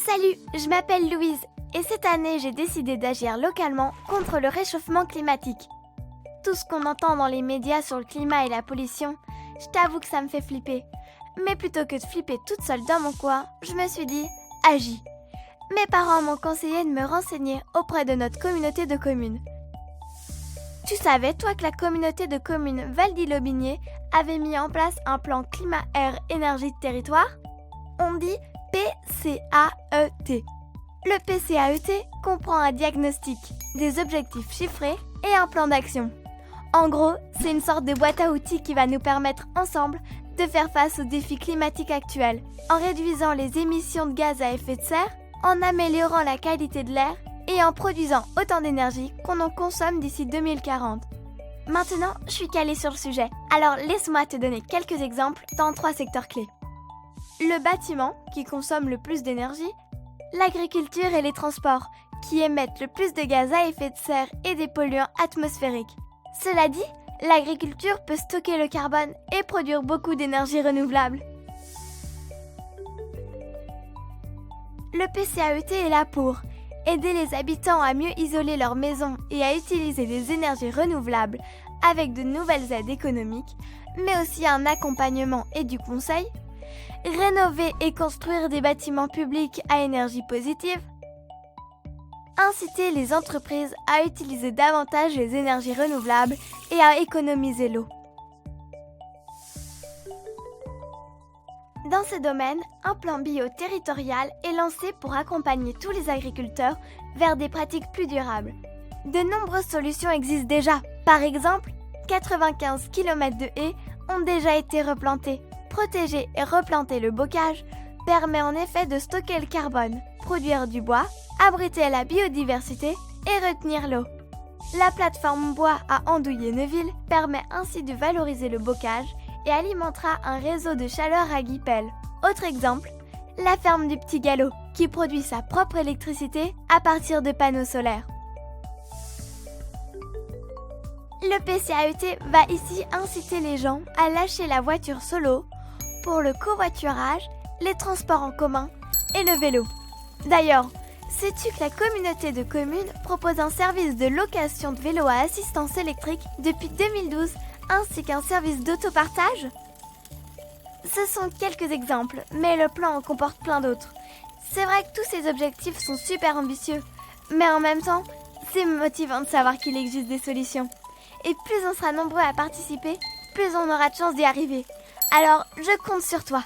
Salut, je m'appelle Louise et cette année j'ai décidé d'agir localement contre le réchauffement climatique. Tout ce qu'on entend dans les médias sur le climat et la pollution, je t'avoue que ça me fait flipper. Mais plutôt que de flipper toute seule dans mon coin, je me suis dit, agis. Mes parents m'ont conseillé de me renseigner auprès de notre communauté de communes. Tu savais, toi, que la communauté de communes Val-d'Ille-Aubigné avait mis en place un plan climat-air-énergie-territoire? On dit PCAET. Le PCAET comprend un diagnostic, des objectifs chiffrés et un plan d'action. En gros, c'est une sorte de boîte à outils qui va nous permettre ensemble de faire face aux défis climatiques actuels, en réduisant les émissions de gaz à effet de serre, en améliorant la qualité de l'air et en produisant autant d'énergie qu'on en consomme d'ici 2040. Maintenant, je suis calée sur le sujet, alors laisse-moi te donner quelques exemples dans 3 secteurs clés. Le bâtiment, qui consomme le plus d'énergie, l'agriculture et les transports, qui émettent le plus de gaz à effet de serre et des polluants atmosphériques. Cela dit, l'agriculture peut stocker le carbone et produire beaucoup d'énergie renouvelable. Le PCAET est là pour aider les habitants à mieux isoler leurs maisons et à utiliser des énergies renouvelables avec de nouvelles aides économiques, mais aussi un accompagnement et du conseil, rénover et construire des bâtiments publics à énergie positive, inciter les entreprises à utiliser davantage les énergies renouvelables et à économiser l'eau. Dans ce domaine, un plan bio territorial est lancé pour accompagner tous les agriculteurs vers des pratiques plus durables. De nombreuses solutions existent déjà. Par exemple, 95 km de haies ont déjà été replantées. Protéger et replanter le bocage permet en effet de stocker le carbone, produire du bois, abriter la biodiversité et retenir l'eau. La plateforme bois à Andouillé-Neuville permet ainsi de valoriser le bocage et alimentera un réseau de chaleur à Guipel. Autre exemple, la ferme du Petit Galop, qui produit sa propre électricité à partir de panneaux solaires. Le PCAET va ici inciter les gens à lâcher la voiture solo pour le covoiturage, les transports en commun et le vélo. D'ailleurs, sais-tu que la communauté de communes propose un service de location de vélo à assistance électrique depuis 2012 ainsi qu'un service d'autopartage? Ce sont quelques exemples, mais le plan en comporte plein d'autres. C'est vrai que tous ces objectifs sont super ambitieux, mais en même temps, c'est motivant de savoir qu'il existe des solutions. Et plus on sera nombreux à participer, plus on aura de chances d'y arriver. Alors, je compte sur toi.